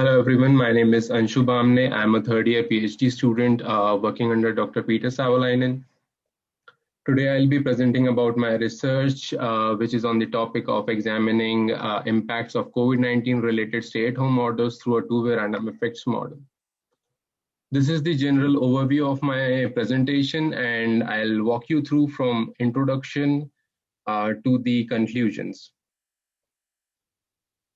Hello everyone, my name is Anshu Bamne. I'm a third year PhD student working under Dr. Peter Savolainen. Today I'll be presenting about my research, which is on the topic of examining impacts of COVID-19 related stay-at-home orders through a two-way random effects model. This is the general overview of my presentation, and I'll walk you through from introduction to the conclusions.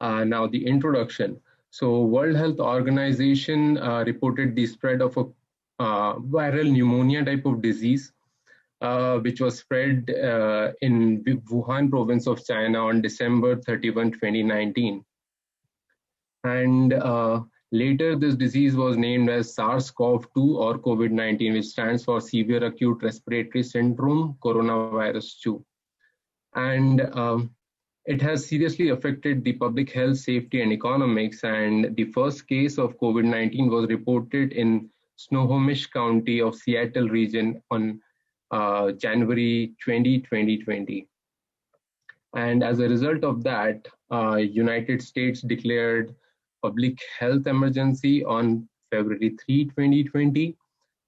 Now the introduction. So World Health Organization reported the spread of a viral pneumonia type of disease, which was spread in Wuhan province of China on December 31, 2019. And later this disease was named as SARS-CoV-2 or COVID-19, which stands for Severe Acute Respiratory Syndrome Coronavirus 2. And it has seriously affected the public health, safety, and economics. And the first case of COVID-19 was reported in Snohomish County of Seattle region on January 20, 2020. And as a result of that, United States declared public health emergency on February 3, 2020.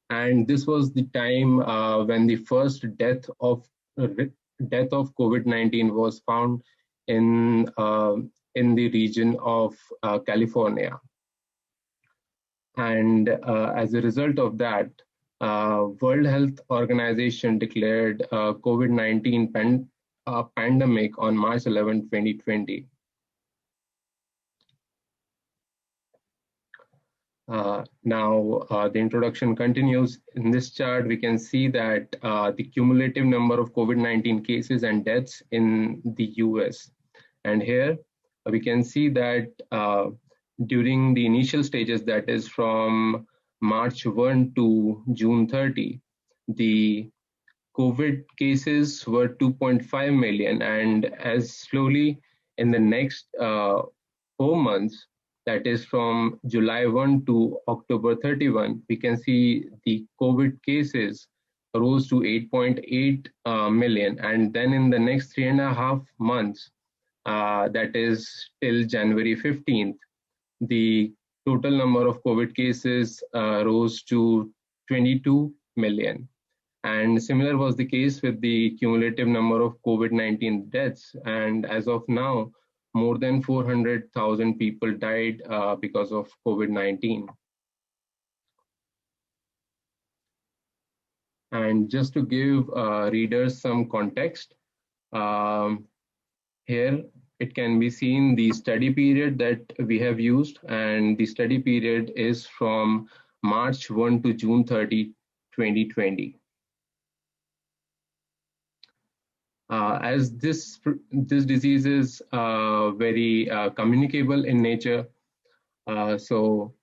And this was the time when the first death of COVID-19 was found in the region of California. And as a result of that, World Health Organization declared COVID-19 pandemic on March 11, 2020. Now, the introduction continues. In this chart, we can see that the cumulative number of COVID-19 cases and deaths in the US. And here we can see that during the initial stages, that is from March 1 to June 30, the COVID cases were 2.5 million. And as slowly in the next 4 months, that is from July 1 to October 31, we can see the COVID cases rose to 8.8 million. And then in the next 3.5 months, that is till January 15th, the total number of COVID cases rose to 22 million. And similar was the case with the cumulative number of COVID-19 deaths. And as of now, more than 400,000 people died because of COVID-19. And just to give readers some context, here it can be seen the study period that we have used, and the study period is from March 1 to June 30, 2020. As this disease is very communicable in nature, so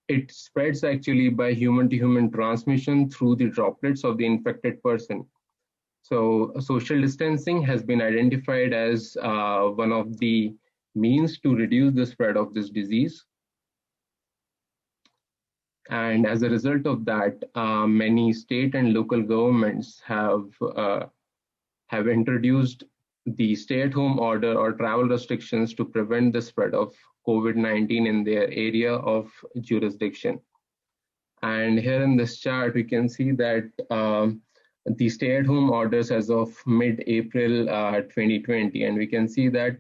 it spreads actually by human-to-human transmission through the droplets of the infected person. So social distancing has been identified as one of the means to reduce the spread of this disease. And as a result of that, many state and local governments have introduced the stay-at-home order or travel restrictions to prevent the spread of COVID-19 in their area of jurisdiction. And here in this chart, we can see that the stay-at-home orders as of mid-April 2020, and we can see that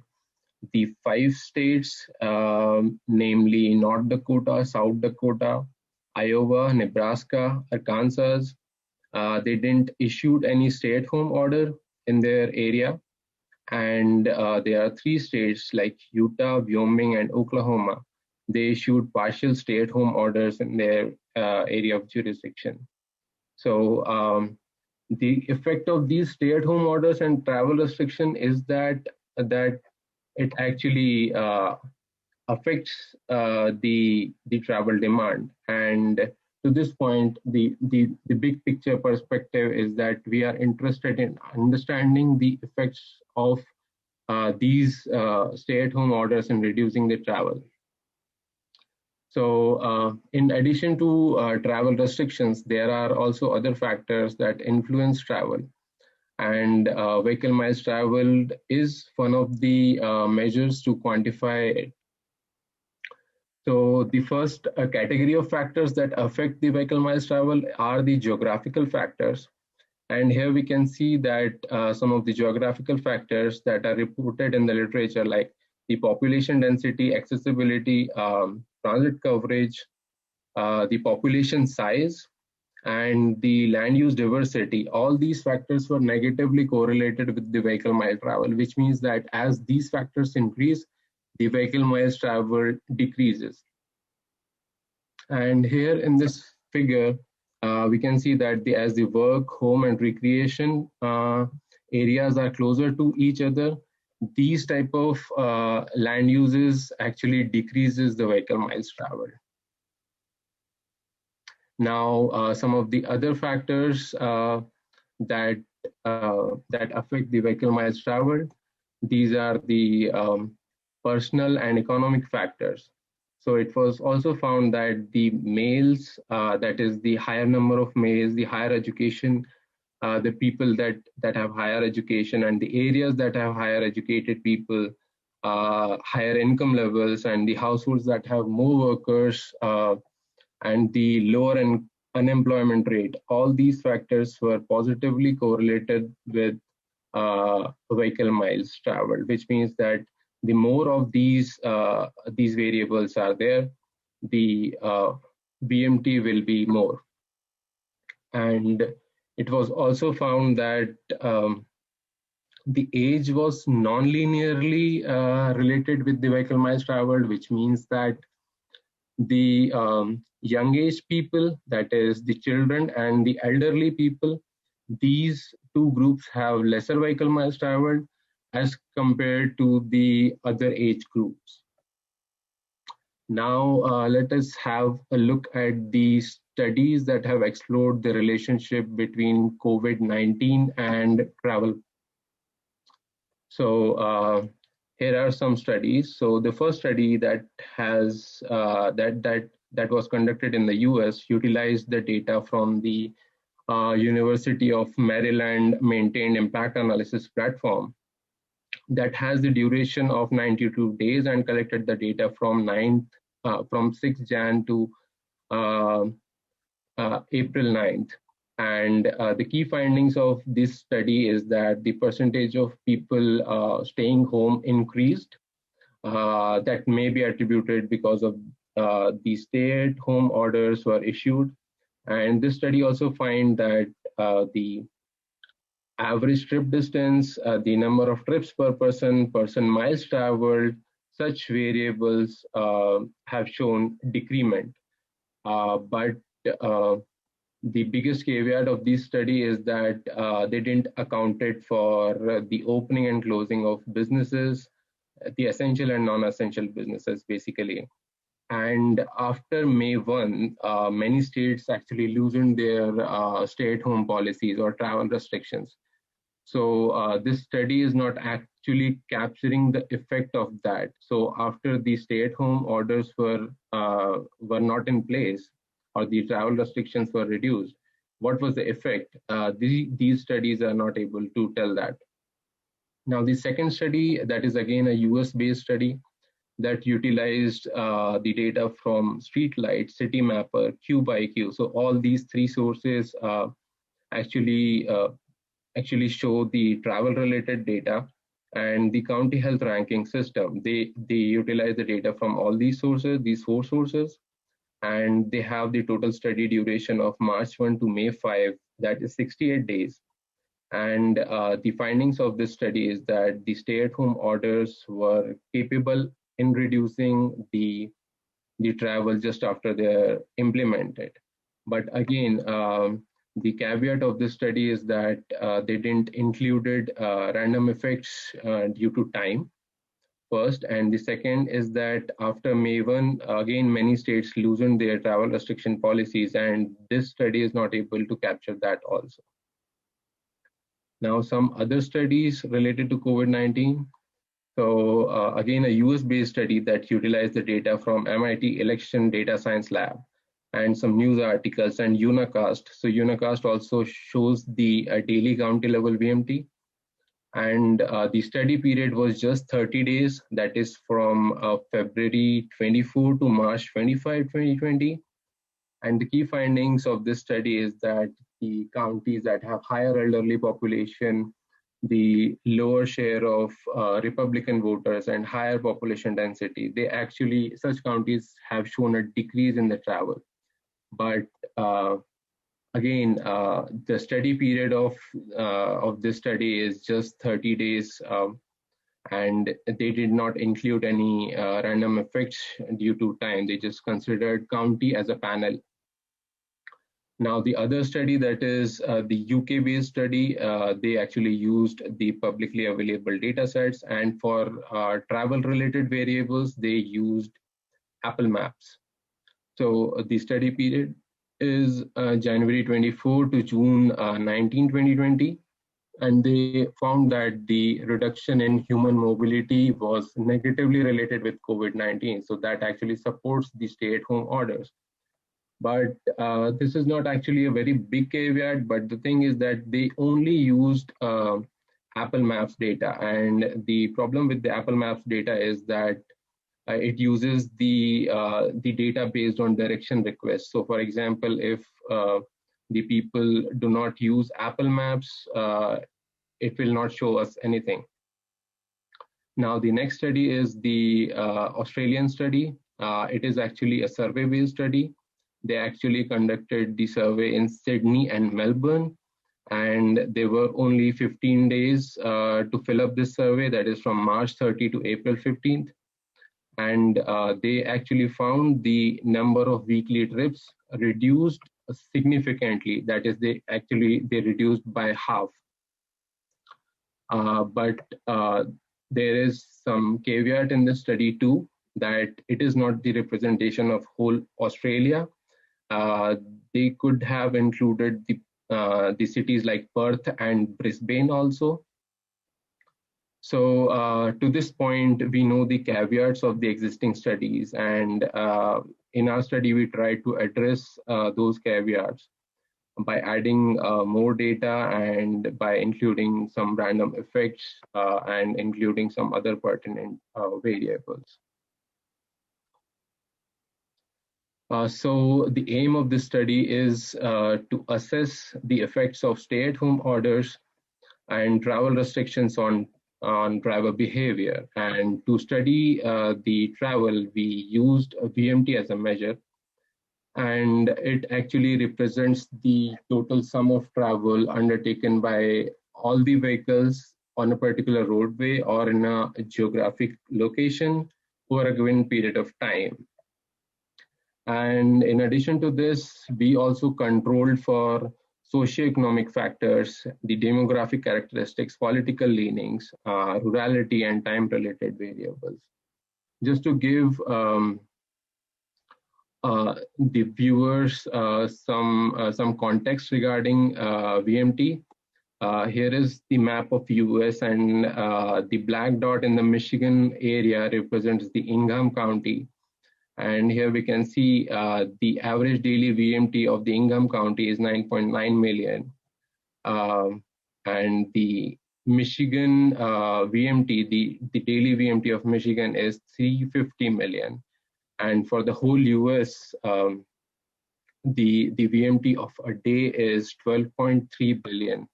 the 5 states, namely North Dakota, South Dakota, Iowa, Nebraska, Arkansas, they didn't issue any stay-at-home order in their area. And there are 3 states like Utah, Wyoming, and Oklahoma. They issued partial stay-at-home orders in their area of jurisdiction. So the effect of these stay-at-home orders and travel restriction is that it actually affects the travel demand. And to this point, the big picture perspective is that we are interested in understanding the effects of these stay-at-home orders and reducing the travel. So in addition to travel restrictions, there are also other factors that influence travel. And vehicle miles traveled is one of the measures to quantify it. So the first category of factors that affect the vehicle miles travel are the geographical factors. And here we can see that some of the geographical factors that are reported in the literature, like the population density, accessibility, transit coverage, the population size, and the land use diversity, all these factors were negatively correlated with the vehicle mile travel, which means that as these factors increase, the vehicle miles travel decreases. And here in this figure, we can see that as the work, home, and recreation areas are closer to each other, these type of land uses actually decreases the vehicle miles traveled. Now, some of the other factors that affect the vehicle miles traveled, these are the personal and economic factors. So it was also found that the males, that is the higher number of males, the higher education, the people that have higher education, and the areas that have higher educated people, higher income levels, and the households that have more workers, and the lower unemployment rate, all these factors were positively correlated with vehicle miles traveled, which means that the more of these variables are there, the VMT will be more. And it was also found that the age was non-linearly related with the vehicle miles traveled, which means that the young age people, that is the children and the elderly people, these two groups have lesser vehicle miles traveled as compared to the other age groups. Now let us have a look at the studies that have explored the relationship between COVID-19 and travel. So here are some studies. So the first study that has that was conducted in the US utilized the data from the University of Maryland maintained impact analysis platform that has the duration of 92 days and collected the data from 6 Jan to April 9th. And the key findings of this study is that the percentage of people staying home increased. That may be attributed because of the stay-at-home orders were issued. And this study also find that the average trip distance, the number of trips per person miles traveled, such variables have shown decrement. But the biggest caveat of this study is that they didn't accounted for the opening and closing of businesses, the essential and non-essential businesses, basically. And after May 1, many states actually loosened their stay-at-home policies or travel restrictions. So this study is not actually capturing the effect of that. So after the stay-at-home orders were not in place, or the travel restrictions were reduced, what was the effect? These studies are not able to tell that. Now, the second study, that is again a US-based study that utilized the data from Streetlight, Citymapper, CubeIQ. So all these three sources actually show the travel-related data and the county health ranking system. They utilize the data from all these sources, these four sources, and they have the total study duration of March 1 to May 5, that is 68 days. And the findings of this study is that the stay-at-home orders were capable in reducing the travel just after they're implemented. But again, the caveat of this study is that they didn't included random effects due to time. First, and the second is that after May 1, again, many states loosened their travel restriction policies, and this study is not able to capture that also. Now, some other studies related to COVID-19. So again, a US-based study that utilized the data from MIT Election Data Science Lab and some news articles and Unacast. So Unacast also shows the daily county level VMT. And the study period was just 30 days, that is from February 24 to March 25, 2020. And the key findings of this study is that the counties that have higher elderly population, the lower share of Republican voters and higher population density, such counties have shown a decrease in the travel. But again, the study period of this study is just 30 days, and they did not include any random effects due to time. They just considered county as a panel. Now, the other study, that is the UK-based study, they actually used the publicly available data sets, and for travel-related variables, they used Apple Maps. So the study period is January 24 to June 19, 2020, and they found that the reduction in human mobility was negatively related with COVID-19. So that actually supports the stay-at-home orders. But this is not actually a very big caveat, but the thing is that they only used Apple Maps data. And the problem with the Apple Maps data is that it uses the data based on direction requests. So for example, if the people do not use Apple Maps, it will not show us anything. Now, the next study is the Australian study. It is actually a survey-based study. They actually conducted the survey in Sydney and Melbourne, and there were only 15 days to fill up this survey, that is from March 30 to April 15th. And they actually found the number of weekly trips reduced significantly. That is, they reduced by half. But there is some caveat in this study too, that it is not the representation of whole Australia. They could have included the cities like Perth and Brisbane also. So to this point, we know the caveats of the existing studies, and in our study, we tried to address those caveats by adding more data and by including some random effects and including some other pertinent variables. So the aim of this study is to assess the effects of stay-at-home orders and travel restrictions on driver behavior. And to study the travel, we used a VMT as a measure, and it actually represents the total sum of travel undertaken by all the vehicles on a particular roadway or in a geographic location over a given period of time. And in addition to this, we also controlled for socioeconomic factors, the demographic characteristics, political leanings, rurality, and time-related variables. Just to give the viewers some context regarding VMT, here is the map of US, and the black dot in the Michigan area represents the Ingham County. And here we can see the average daily VMT of the Ingham County is 9.9 million. And the Michigan VMT, the daily VMT of Michigan is 350 million. And for the whole US, the VMT of a day is 12.3 billion.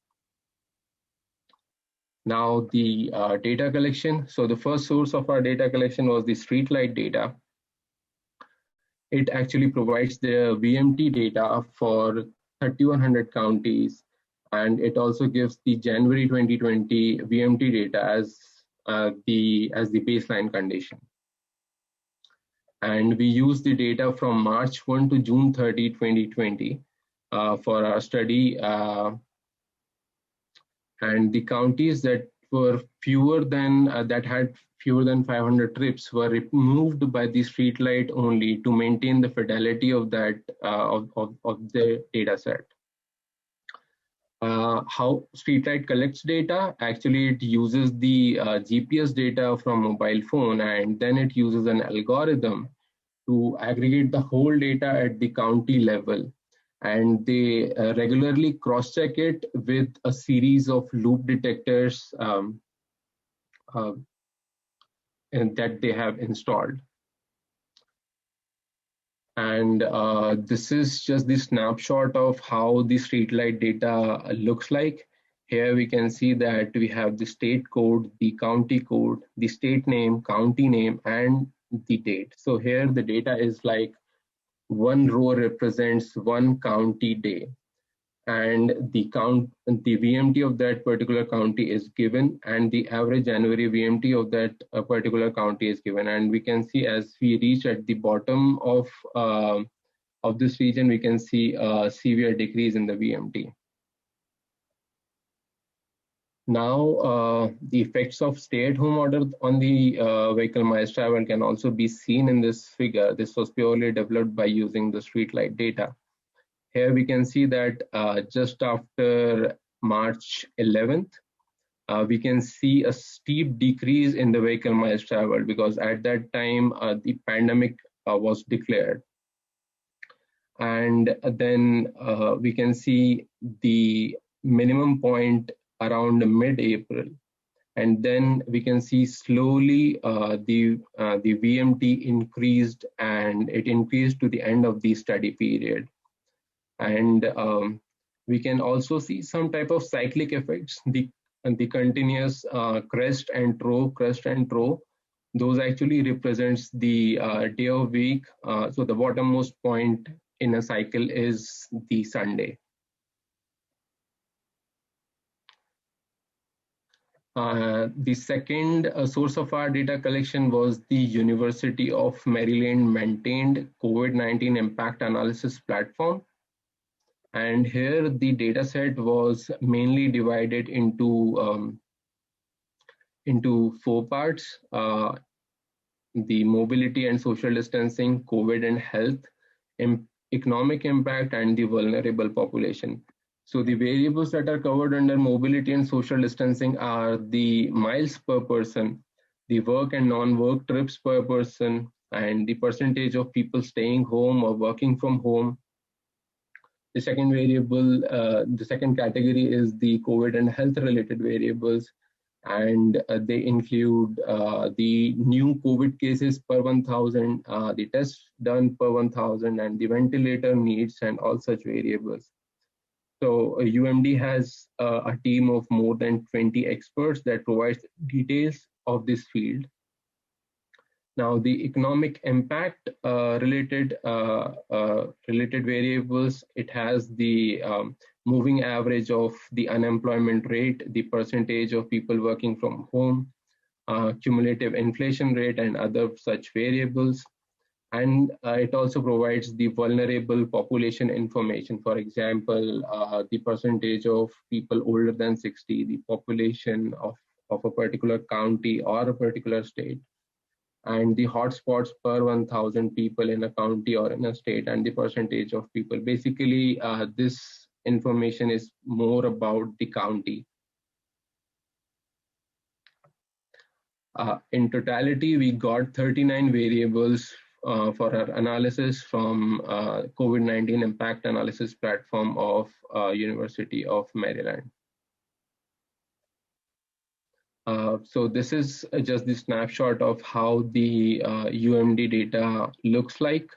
Now the data collection. So the first source of our data collection was the streetlight data. It actually provides the VMT data for 3,100 counties, and it also gives the January 2020 VMT data as the baseline condition. And we use the data from March 1 to June 30, 2020 for our study. And the counties that were fewer than that had fewer than 500 trips were removed by the streetlight only to maintain the fidelity of that of the data set. How streetlight collects data? Actually, it uses the GPS data from mobile phone, and then it uses an algorithm to aggregate the whole data at the county level. and they regularly cross-check it with a series of loop detectors uh, and that they have installed. And this is just the snapshot of how the streetlight data looks like. Here we can see that we have the state code, the county code, the state name, county name, and the date. So here the data is like one row represents one county day, and the VMT of that particular county is given, and the average January VMT of that particular county is given. And we can see as we reach at the bottom of this region, we can see a severe decrease in the VMT. Now, the effects of stay-at-home order on the vehicle miles travel can also be seen in this figure. This was purely developed by using the streetlight data. Here we can see that just after March 11th, we can see a steep decrease in the vehicle miles traveled, because at that time the pandemic was declared. And then we can see the minimum point around mid-April, and then we can see slowly the VMT increased, and it increased to the end of the study period. And we can also see some type of cyclic effects, the continuous crest and trough. Those actually represents the day of week. So the bottommost point in a cycle is the Sunday. The second source of our data collection was the University of Maryland maintained COVID-19 impact analysis platform. And here the data set was mainly divided into four parts: the mobility and social distancing, COVID and health, economic impact, and the vulnerable population. So the variables that are covered under mobility and social distancing are the miles per person, the work and non-work trips per person, and the percentage of people staying home or working from home. The second variable, the second category is the COVID and health related variables, and they include the new COVID cases per 1,000, the tests done per 1,000, and the ventilator needs, and all such variables. So UMD has a team of more than 20 experts that provides details of this field. Now, the economic impact related variables, it has the moving average of the unemployment rate, the percentage of people working from home, cumulative inflation rate, and other such variables. And it also provides the vulnerable population information. For example, the percentage of people older than 60, the population of a particular county or a particular state, and the hotspots per 1,000 people in a county or in a state, and the percentage of people. Basically, this information is more about the county. In totality, we got 39 variables for our analysis from COVID-19 impact analysis platform of University of Maryland. So this is just the snapshot of how the UMD data looks like.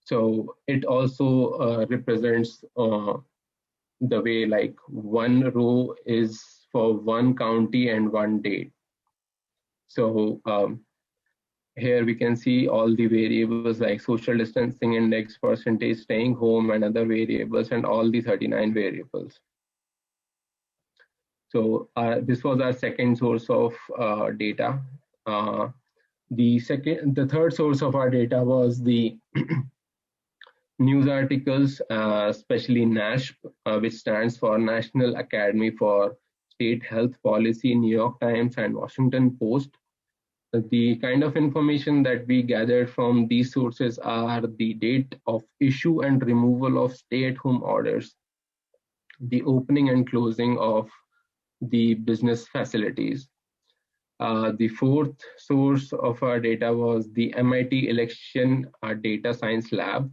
So it also represents the way like one row is for one county and one date. So here we can see all the variables like social distancing index, percentage staying home, and other variables, and all the 39 variables. So this was our second source of data. The third source of our data was the news articles, especially NASH, which stands for National Academy for State Health Policy, New York Times, and Washington Post. The kind of information that we gathered from these sources are the date of issue and removal of stay-at-home orders, the opening and closing of the business facilities. The fourth source of our data was the MIT Election Data Science Lab,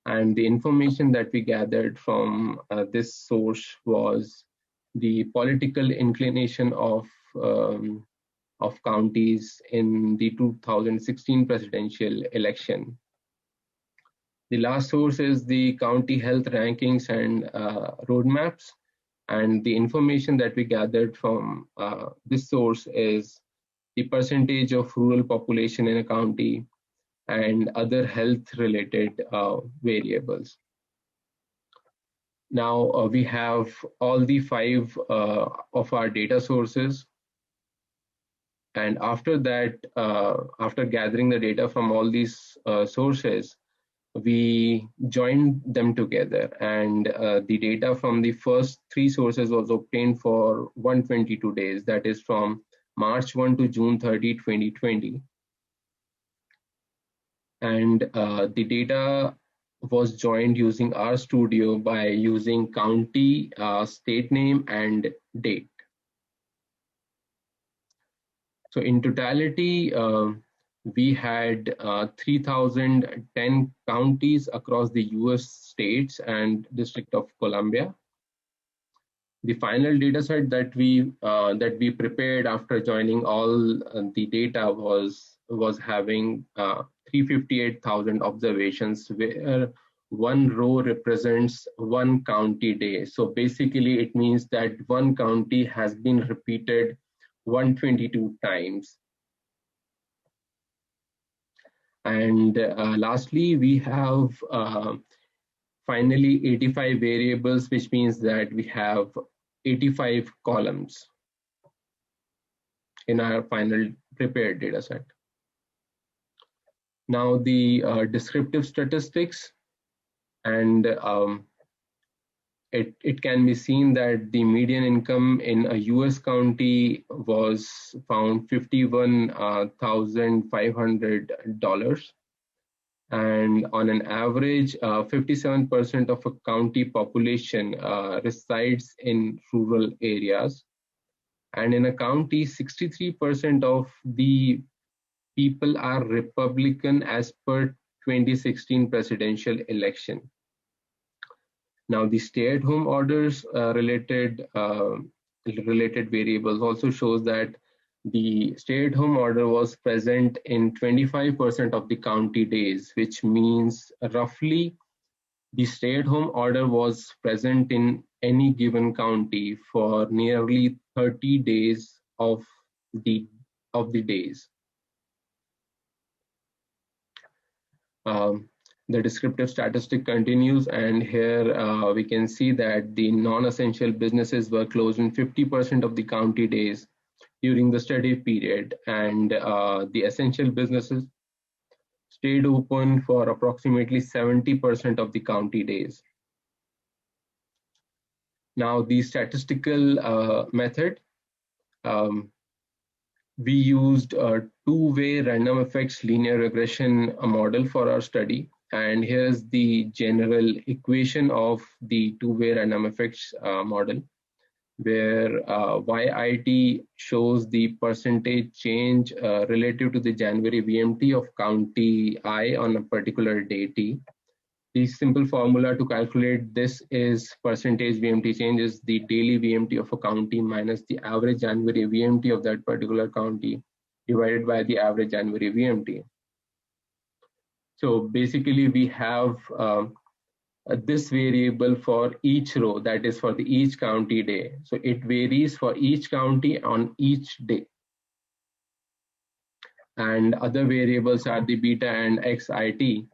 And the information that we gathered from this source was the political inclination of counties in the 2016 presidential election. The last source is the county health rankings and roadmaps. And the information that we gathered from this source is the percentage of rural population in a county and other health related variables. Now we have all the 5 of our data sources. And after that, after gathering the data from all these sources, we joined them together, and the data from the first 3 sources was obtained for 122 days, that is from March 1 to June 30, 2020. And the data was joined using RStudio by using county, state name, and date. So in totality, we had 3,010 counties across the US states and District of Columbia. The final data set that we prepared after joining all the data was having 358,000 observations, where one row represents one county day. So basically, it means that one county has been repeated 122 times. And lastly, we have finally 85 variables, which means that we have 85 columns in our final prepared data set. Now the descriptive statistics, and it can be seen that the median income in a US county was found $51,500. And on an average, 57% of a county population resides in rural areas. And in a county, 63% of the people are Republican as per 2016 presidential election. Now, the stay-at-home orders related variables also shows that the stay-at-home order was present in 25% of the county days, which means roughly the stay-at-home order was present in any given county for nearly 30 days of the days. The descriptive statistic continues, and here we can see that the non-essential businesses were closed in 50% of the county days during the study period, and the essential businesses stayed open for approximately 70% of the county days. Now, the statistical method, we used a two-way random effects linear regression model for our study. And here's the general equation of the two-way random effects model, where YIT shows the percentage change relative to the January VMT of county I on a particular day T. The simple formula to calculate this is percentage VMT change is the daily VMT of a county minus the average January VMT of that particular county divided by the average January VMT. So basically we have this variable for each row, that is for each county day. So it varies for each county on each day. And other variables are the beta and XIT.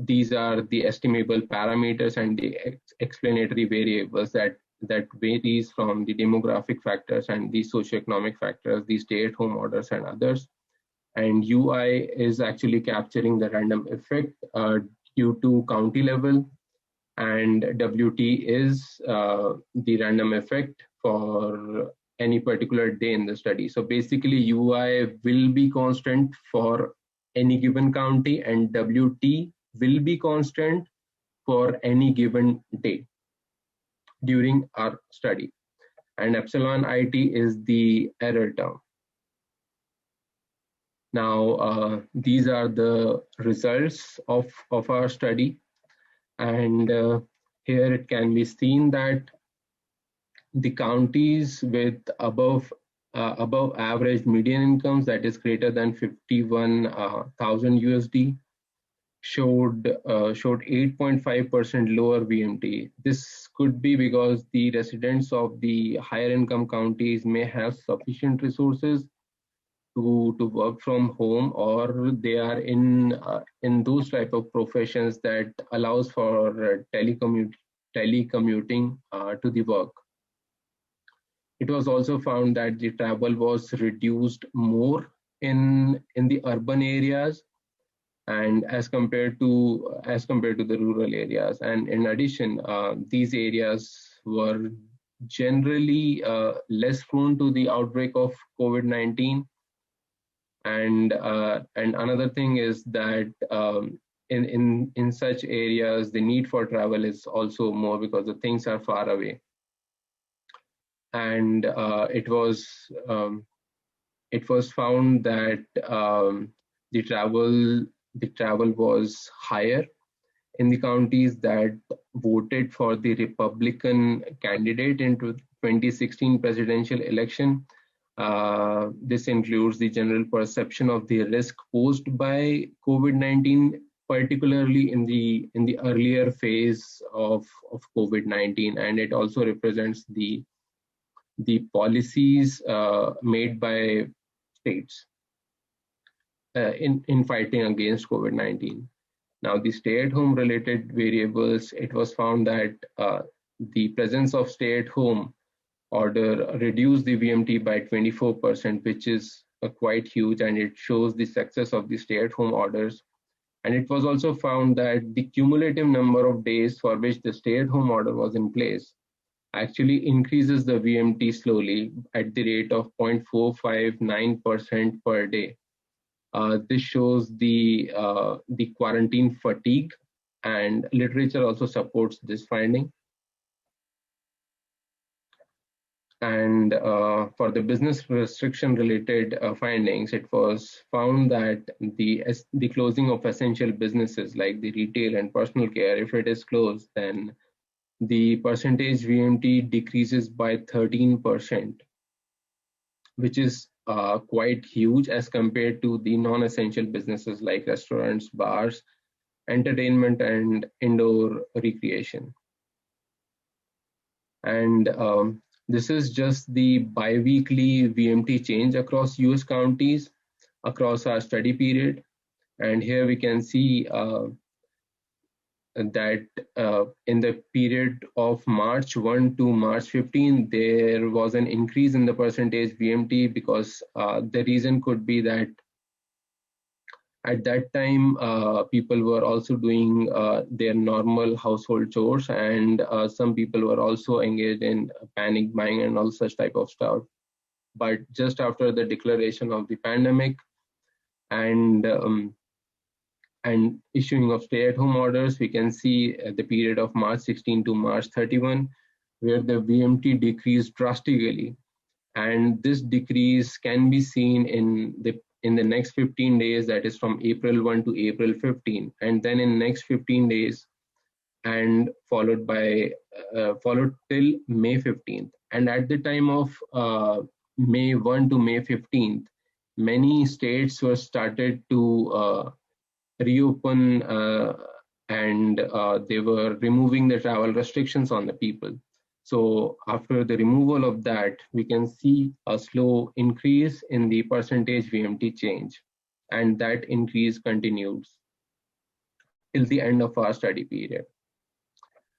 These are the estimable parameters and the explanatory variables that varies from the demographic factors and the socioeconomic factors, the stay-at-home orders and others. And UI is actually capturing the random effect due to county level, and WT is the random effect for any particular day in the study. So basically UI will be constant for any given county, and WT will be constant for any given day during our study. And epsilon IT is the error term. Now, these are the results of our study, and here it can be seen that the counties with above average median incomes, that is greater than 51,000 USD, showed 8.5% lower VMT. This could be because the residents of the higher income counties may have sufficient resources to work from home, or they are in those type of professions that allows for telecommuting to the work. It was also found that the travel was reduced more in the urban areas and as compared to the rural areas. And in addition, these areas were generally less prone to the outbreak of COVID-19. And another thing is that in such areas, the need for travel is also more because the things are far away. And it was found that the travel was higher in the counties that voted for the Republican candidate in 2016 presidential election. This includes the general perception of the risk posed by COVID-19, particularly in the earlier phase of COVID-19, and it also represents the policies made by states in fighting against COVID-19. Now, the stay-at-home related variables, it was found that the presence of stay-at-home order reduced the VMT by 24%, which is quite huge, and it shows the success of the stay-at-home orders. And it was also found that the cumulative number of days for which the stay-at-home order was in place actually increases the VMT slowly at the rate of 0.459% per day. This shows the quarantine fatigue, and literature also supports this finding. And for the business restriction related findings, it was found that the closing of essential businesses like the retail and personal care, if it is closed, then the percentage VMT decreases by 13%, which is quite huge as compared to the non-essential businesses like restaurants, bars, entertainment, and indoor recreation. And this is just the bi-weekly VMT change across US counties across our study period. And here we can see that in the period of March 1 to March 15, there was an increase in the percentage VMT because the reason could be that at that time, people were also doing their normal household chores, and some people were also engaged in panic buying and all such type of stuff. But just after the declaration of the pandemic and issuing of stay-at-home orders, we can see the period of March 16 to March 31, where the VMT decreased drastically. And this decrease can be seen in the next 15 days, that is from April 1 to April 15, and then in next 15 days, and followed till May 15th. And at the time of May 1 to May 15th, many states were started to reopen and they were removing the travel restrictions on the people. So after the removal of that, we can see a slow increase in the percentage VMT change, and that increase continues till the end of our study period.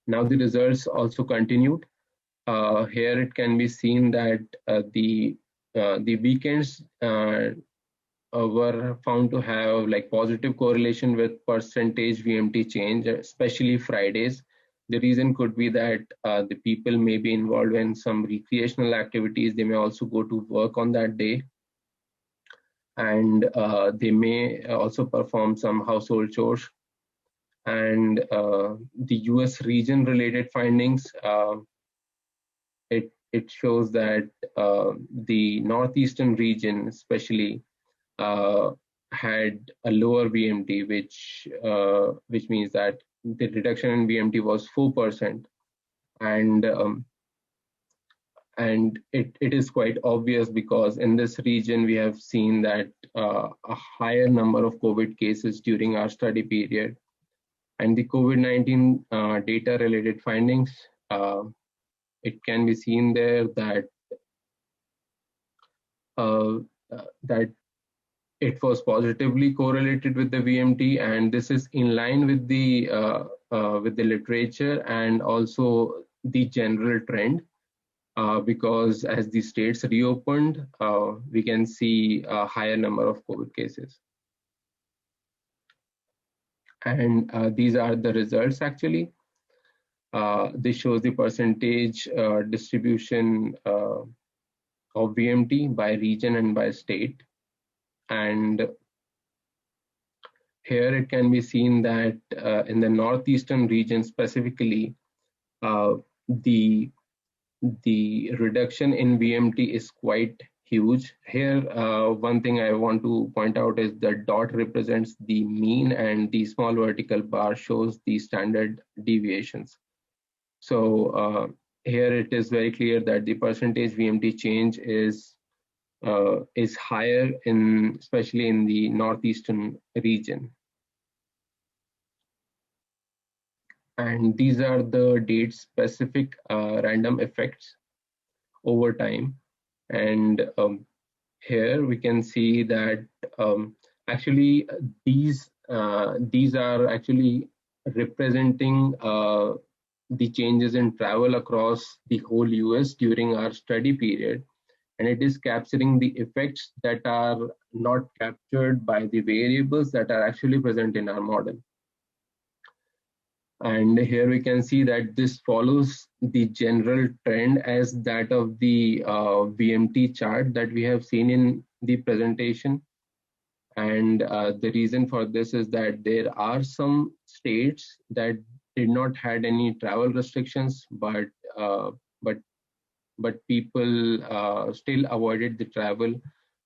Now the results also continued. Here it can be seen that the weekends were found to have like positive correlation with percentage VMT change, especially Fridays. The reason could be that the people may be involved in some recreational activities. They may also go to work on that day, and they may also perform some household chores. And the US region related findings, it shows that the northeastern region especially had a lower VMT, which means that the reduction in VMT was 4%, and it is quite obvious because in this region we have seen that a higher number of COVID cases during our study period, and the COVID-19 data related findings, it can be seen there that that it was positively correlated with the VMT, and this is in line with the literature and also the general trend. Because as the states reopened, we can see a higher number of COVID cases. And these are the results actually. This shows the percentage distribution of VMT by region and by state. And here it can be seen that in the northeastern region specifically, the reduction in VMT is quite huge. Here, one thing I want to point out is the dot represents the mean and the small vertical bar shows the standard deviations. So here it is very clear that the percentage VMT change is higher especially in the northeastern region. And these are the date-specific random effects over time. And here we can see that actually these are actually representing the changes in travel across the whole US during our study period. And it is capturing the effects that are not captured by the variables that are actually present in our model. And here we can see that this follows the general trend as that of the VMT chart that we have seen in the presentation. And the reason for this is that there are some states that did not had any travel restrictions, but people still avoided the travel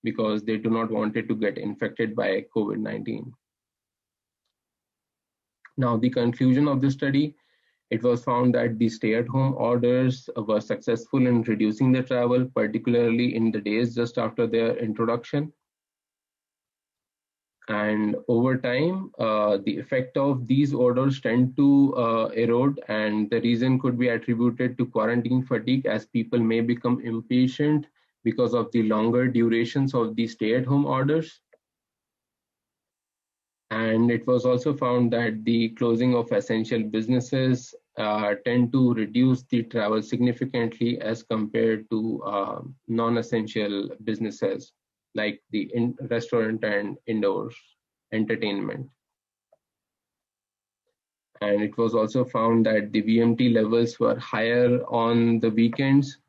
because they do not wanted to get infected by COVID-19. Now, the conclusion of the study, it was found that the stay-at-home orders were successful in reducing the travel, particularly in the days just after their introduction. And over time, the effect of these orders tend to erode, and the reason could be attributed to quarantine fatigue as people may become impatient because of the longer durations of the stay-at-home orders. And it was also found that the closing of essential businesses tend to reduce the travel significantly as compared to non-essential businesses like the restaurant and indoors entertainment. And it was also found that the VMT levels were higher on the weekends.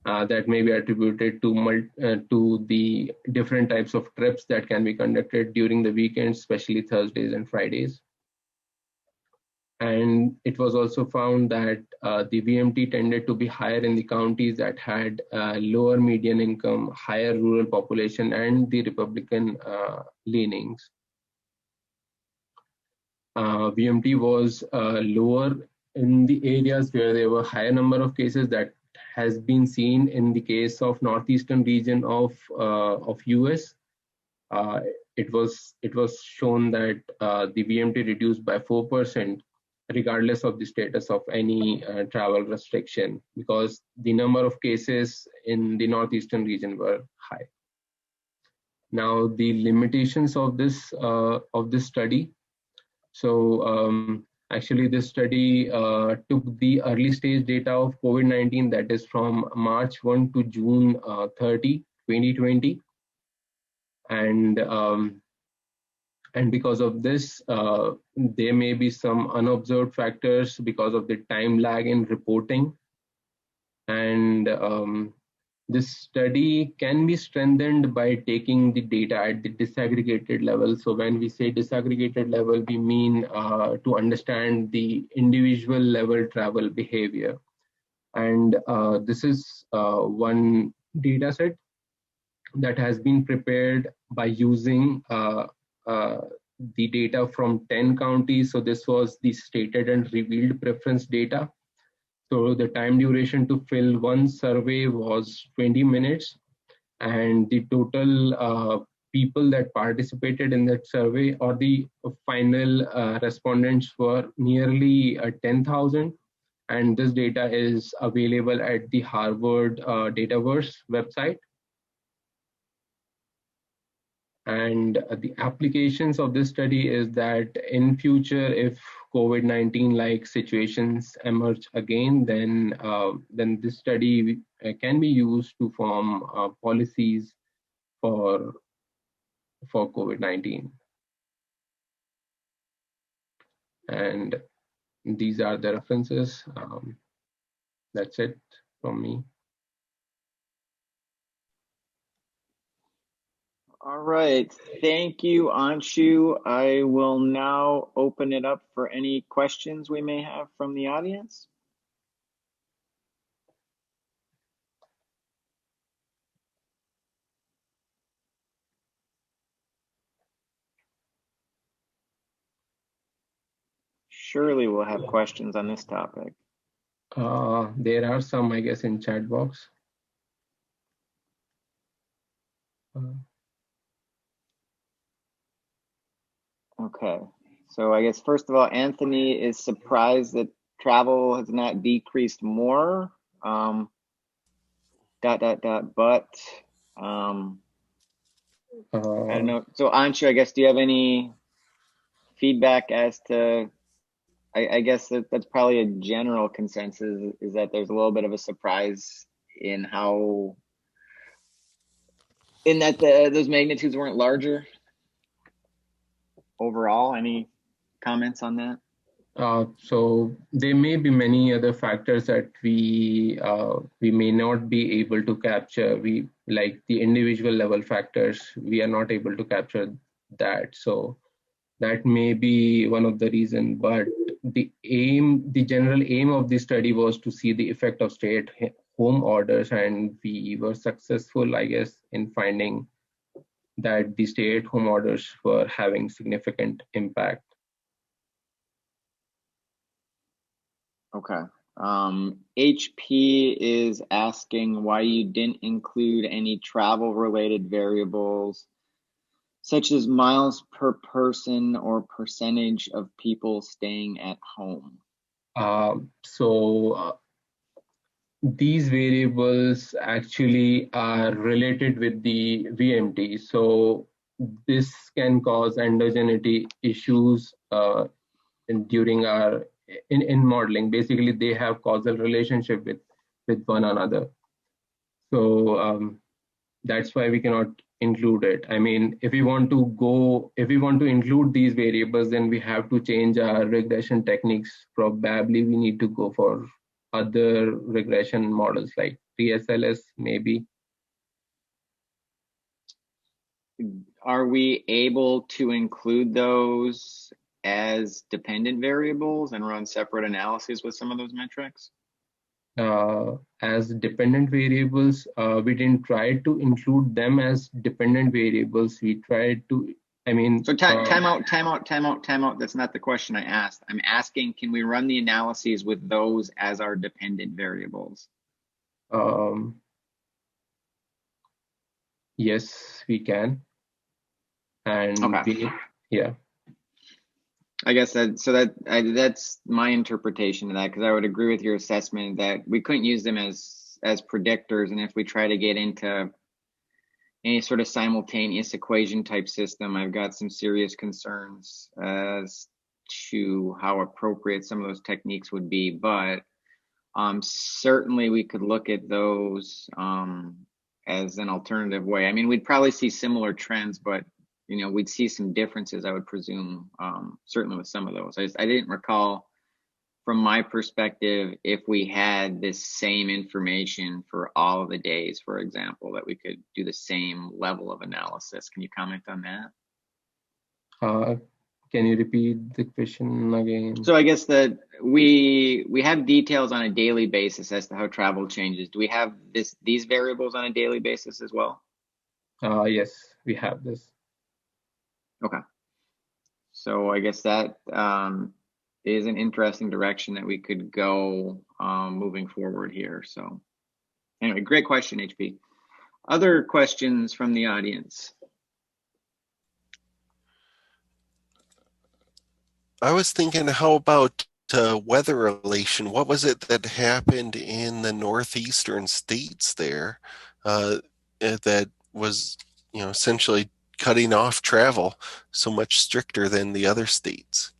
That may be attributed to the different types of trips that can be conducted during the weekends, especially Thursdays and Fridays. And it was also found that the VMT tended to be higher in the counties that had lower median income, higher rural population, and the Republican leanings. VMT was lower in the areas where there were higher number of cases. That has been seen in the case of northeastern region of US. It was shown that the VMT reduced by 4%, regardless of the status of any travel restriction, because the number of cases in the northeastern region were high. Now, the limitations of this study. So actually, this study took the early stage data of COVID-19, that is from March 1 to June 30, 2020. And because of this, there may be some unobserved factors because of the time lag in reporting. And this study can be strengthened by taking the data at the disaggregated level. So when we say disaggregated level, we mean to understand the individual level travel behavior. And this is one data set that has been prepared by using the data from 10 counties. So this was the stated and revealed preference data. So the time duration to fill one survey was 20 minutes, and the total people that participated in that survey, or the final respondents, were nearly 10,000. And this data is available at the Harvard Dataverse website. And the applications of this study is that in future, if COVID-19 like situations emerge again, then this study can be used to form policies for COVID-19. And these are the references. That's it from me. All right, thank you, Anshu. I will now open it up for any questions we may have from the audience. Surely we'll have questions on this topic. There are some, I guess, in chat box. Okay, so I guess first of all, Anthony is surprised that travel has not decreased more. But I don't know. So Anshu, I guess, do you have any feedback as to, I guess that's probably a general consensus, is that there's a little bit of a surprise in how, in that those magnitudes weren't larger overall. Any comments on that? So there may be many other factors that we may not be able to capture. We, like the individual level factors, we are not able to capture that. So that may be one of the reasons. But the general aim of the study was to see the effect of stay-at-home orders, and we were successful, I guess, in finding that the stay-at-home orders were having significant impact. Okay. HP is asking why you didn't include any travel-related variables, such as miles per person or percentage of people staying at home. These variables actually are related with the VMT. So this can cause endogeneity issues during our in modeling. Basically, they have causal relationship with one another. So that's why we cannot include it. I mean, if we want to include these variables, then we have to change our regression techniques. Probably we need to go for other regression models like PSLS, maybe. Are we able to include those as dependent variables and run separate analyses with some of those metrics? As dependent variables, we didn't try to include them as dependent variables. We tried to, I mean. So time out. That's not the question I asked. I'm asking, can we run the analyses with those as our dependent variables? Yes, we can. And okay. Yeah. I guess that's my interpretation of that, because I would agree with your assessment that we couldn't use them as predictors, and if we try to get into any sort of simultaneous equation type system, I've got some serious concerns as to how appropriate some of those techniques would be. But certainly we could look at those as an alternative way. I mean, we'd probably see similar trends, but we'd see some differences, I would presume, certainly with some of those. I didn't recall, from my perspective, if we had this same information for all of the days, for example, that we could do the same level of analysis. Can you comment on that? Can you repeat the question again? So I guess that we have details on a daily basis as to how travel changes. Do we have these variables on a daily basis as well? Yes. we have this. Okay. So I guess that is an interesting direction that we could go moving forward here. So anyway, great question, HP. Other questions from the audience? I was thinking, how about weather relation? What was it that happened in the northeastern states there that was, essentially cutting off travel so much stricter than the other states?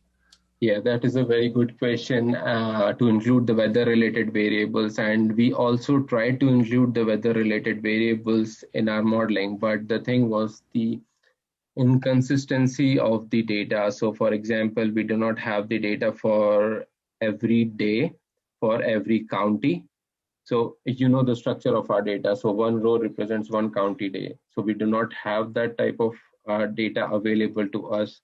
Yeah, that is a very good question to include the weather-related variables. And we also tried to include the weather-related variables in our modeling, but the thing was the inconsistency of the data. So for example, we do not have the data for every day for every county. So you know the structure of our data. So one row represents one county day. So we do not have that type of data available to us.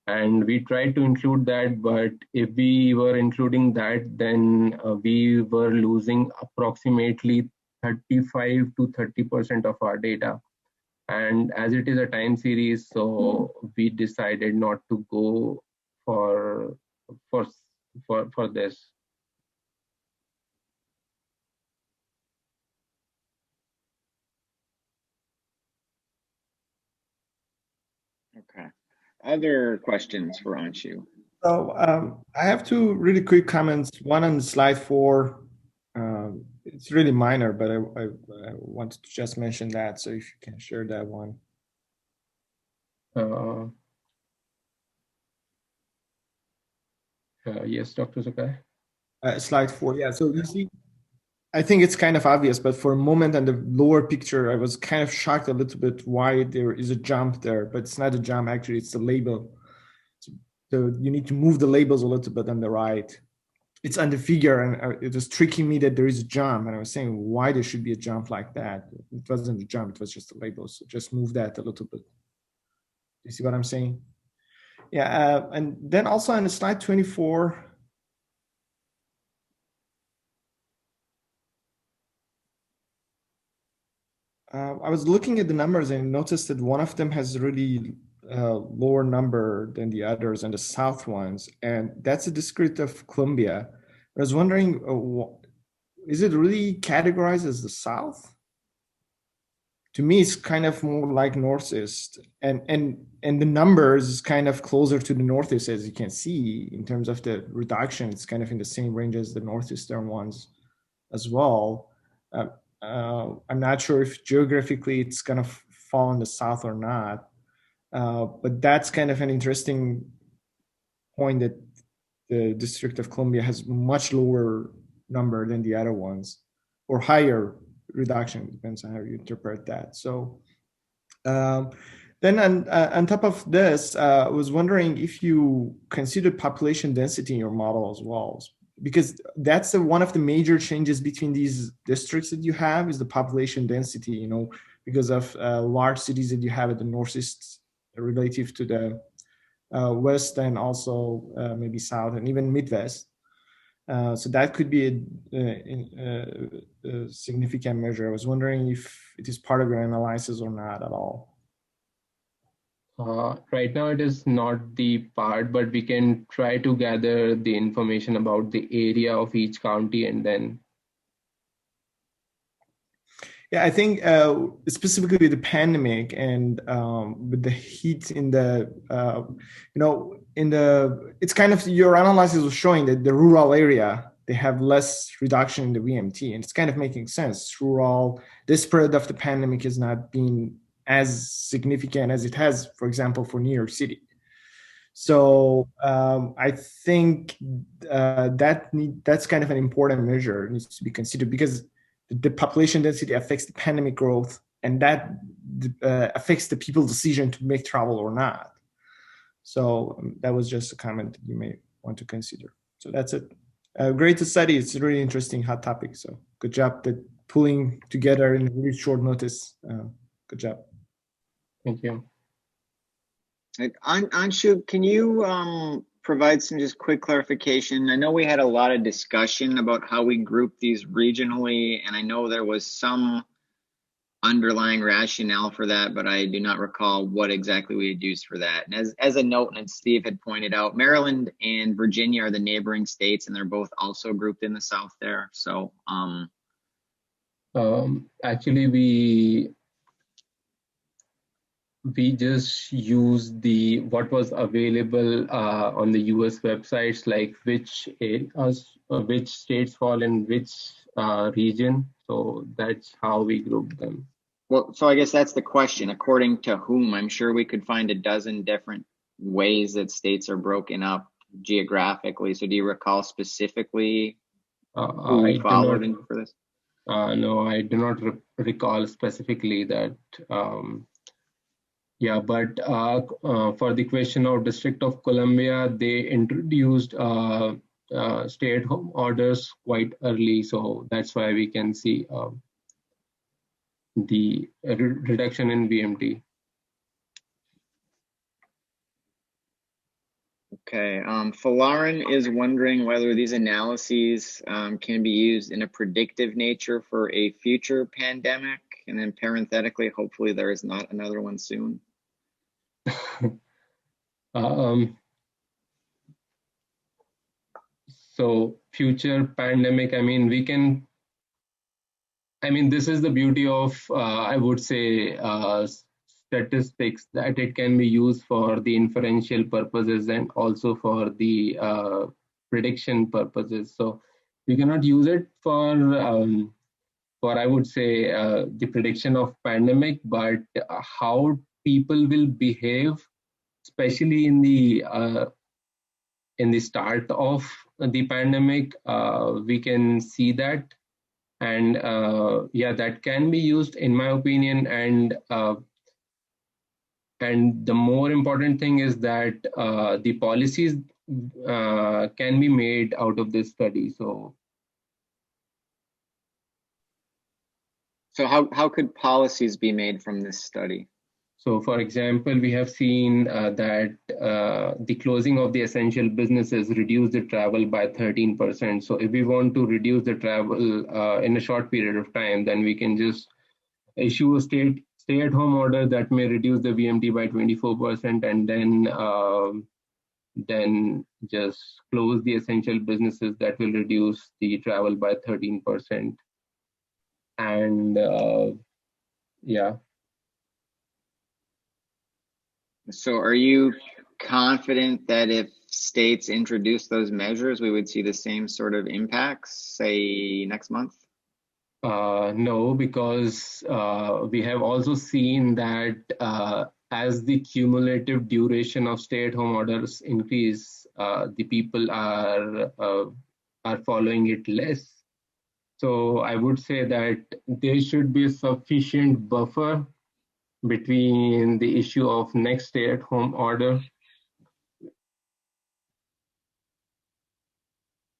And we tried to include that, but if we were including that, then we were losing approximately 35 to 30% of our data. And as it is a time series, so we decided not to go for this. Okay. Other questions for Anshu? So I have two really quick comments. One on slide 4. It's really minor, but I wanted to just mention that. So if you can share that one. Yes, Dr. Sakai. Slide 4. Yeah. So you see, I think it's kind of obvious, but for a moment on the lower picture, I was kind of shocked a little bit why there is a jump there, but it's not a jump, actually, it's the label. So you need to move the labels a little bit on the right. It's on the figure, and it was tricking me that there is a jump, and I was saying why there should be a jump like that. It wasn't a jump, it was just a label. So just move that a little bit. You see what I'm saying? Yeah, and then also on the slide 24, I was looking at the numbers and noticed that one of them has a really lower number than the others and the south ones, and that's a district of Columbia. I was wondering, is it really categorized as the south? To me, it's kind of more like northeast, and the numbers is kind of closer to the northeast, as you can see in terms of the reduction. It's kind of in the same range as the northeastern ones as well. I'm not sure if geographically it's gonna fall in the south or not, but that's kind of an interesting point, that the District of Columbia has much lower number than the other ones, or higher reduction, depends on how you interpret that. So then on top of this, I was wondering if you considered population density in your model as well, because that's one of the major changes between these districts that you have is the population density, because of large cities that you have at the northeast relative to the west, and also maybe south and even Midwest. So that could be a significant measure. I was wondering if it is part of your analysis or not at all. Right now it is not the part, but we can try to gather the information about the area of each county and then. Yeah, I think specifically with the pandemic and with the heat in the, it's kind of, your analysis was showing that the rural area, they have less reduction in the VMT, and it's kind of making sense. Rural, the spread of the pandemic has not been as significant as it has, for example, for New York City. So I think that's kind of an important measure. It needs to be considered, because the population density affects the pandemic growth, and that affects the people's decision to make travel or not. So that was just a comment that you may want to consider. So that's it. Great to study. It's a really interesting hot topic. So good job that pulling together in really short notice. Good job. Thank you. Anshu, can you provide some just quick clarification? I know we had a lot of discussion about how we group these regionally, and I know there was some underlying rationale for that, but I do not recall what exactly we had used for that. And as a note, and Steve had pointed out, Maryland and Virginia are the neighboring states, and they're both also grouped in the South there. So actually, we just use the what was available on the US websites, like which states fall in which region. So that's how we group them. Well, so I guess that's the question. According to whom? I'm sure we could find a dozen different ways that states are broken up geographically. So do you recall specifically who we followed in for this? No, I do not recall specifically that. Yeah, but for the question of District of Columbia, they introduced stay-at-home orders quite early, so that's why we can see the reduction in VMT. Okay, Falarin is wondering whether these analyses can be used in a predictive nature for a future pandemic, and then parenthetically, hopefully there is not another one soon. So future pandemic, I mean, this is the beauty of, I would say, statistics, that it can be used for the inferential purposes and also for the prediction purposes. So we cannot use it for I would say, the prediction of pandemic, but how people will behave, especially in the start of the pandemic, we can see that. And yeah, that can be used, in my opinion. And the more important thing is that the policies can be made out of this study. So how could policies be made from this study? So, for example, we have seen that the closing of the essential businesses reduced the travel by 13%. So if we want to reduce the travel in a short period of time, then we can just issue a stay-at-home order that may reduce the VMT by 24%, and then just close the essential businesses that will reduce the travel by 13%. And yeah. So are you confident that if states introduce those measures, we would see the same sort of impacts, say, next month? No, because we have also seen that as the cumulative duration of stay-at-home orders increase, the people are following it less. So I would say that there should be a sufficient buffer between the issue of next stay-at-home order,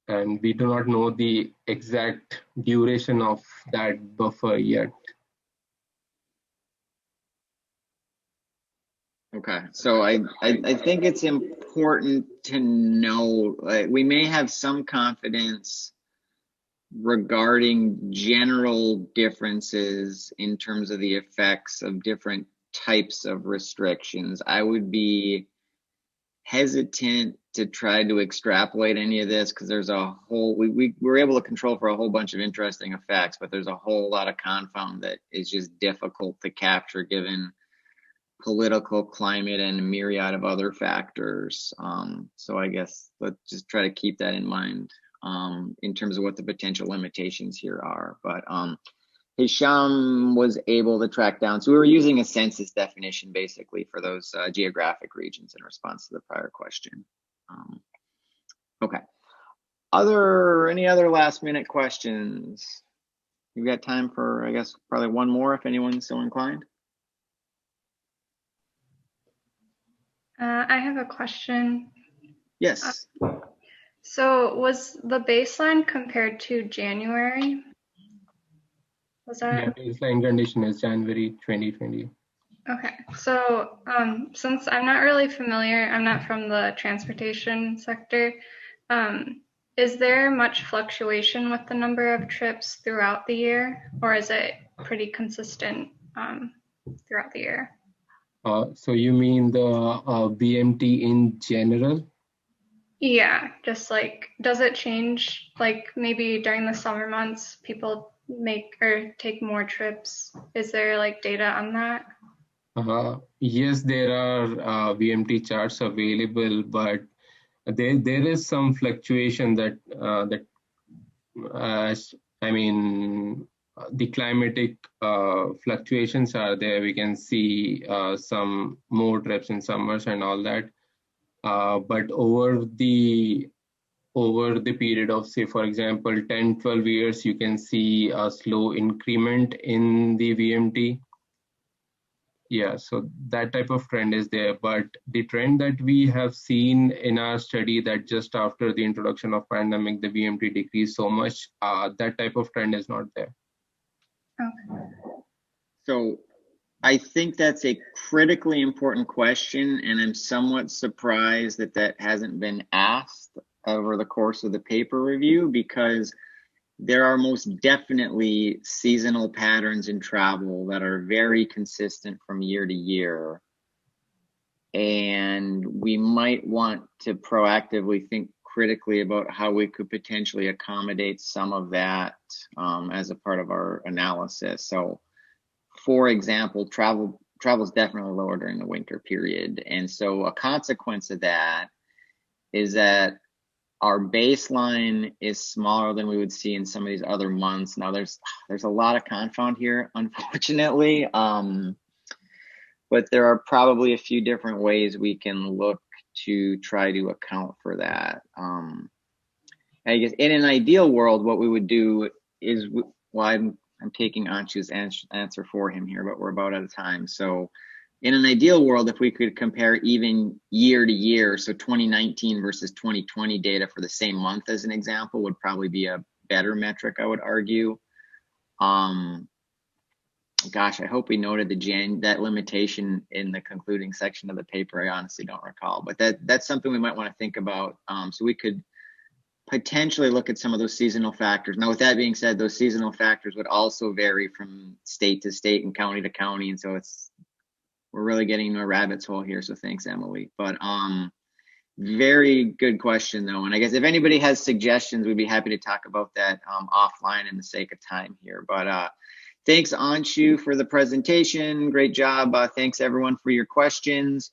and we do not know the exact duration of that buffer yet. Okay, so I think it's important to know, we may have some confidence regarding general differences in terms of the effects of different types of restrictions. I would be hesitant to try to extrapolate any of this because there's a whole, we were able to control for a whole bunch of interesting effects, but there's a whole lot of confound that is just difficult to capture given political climate and a myriad of other factors. So I guess let's just try to keep that in mind in terms of what the potential limitations here are. But Hisham was able to track down. So we were using a census definition basically for those geographic regions in response to the prior question. Okay. Any other last minute questions? We've got time for, I guess, probably one more if anyone's so inclined. I have a question. Yes. So was the baseline compared to January? Was that? Yeah, baseline condition is January 2020. Okay, so since I'm not really familiar, I'm not from the transportation sector, is there much fluctuation with the number of trips throughout the year, or is it pretty consistent throughout the year. So you mean the VMT in general? Yeah, just like, does it change? Like maybe during the summer months, people make or take more trips. Is there like data on that? Yes, there are VMT charts available, but there is some fluctuation that I mean, the climatic fluctuations are there. We can see some more trips in summers and all that. But over the period of, say, for example, 10, 12 years, you can see a slow increment in the VMT. Yeah, so that type of trend is there. But the trend that we have seen in our study, that just after the introduction of pandemic, the VMT decreased so much, that type of trend is not there. Okay. So I think that's a critically important question, and I'm somewhat surprised that that hasn't been asked over the course of the paper review, because there are most definitely seasonal patterns in travel that are very consistent from year to year. And we might want to proactively think critically about how we could potentially accommodate some of that as a part of our analysis. So, for example, travel is definitely lower during the winter period. And so a consequence of that is that our baseline is smaller than we would see in some of these other months. Now there's a lot of confound here, unfortunately. But there are probably a few different ways we can look to try to account for that. I guess in an ideal world, what we would do is, well, I'm taking Anshu's answer for him here, but we're about out of time. So in an ideal world, if we could compare even year to year, so 2019 versus 2020 data for the same month as an example would probably be a better metric, I would argue. Gosh, I hope we noted that limitation in the concluding section of the paper. I honestly don't recall, but that's something we might want to think about. So we could potentially look at some of those seasonal factors. Now, with that being said, those seasonal factors would also vary from state to state and county to county, and so we're really getting into a rabbit's hole here. So thanks, Emily. But very good question though, and I guess if anybody has suggestions, we'd be happy to talk about that offline in the sake of time here. But thanks, Anshu, for the presentation. Great job. Thanks everyone for your questions.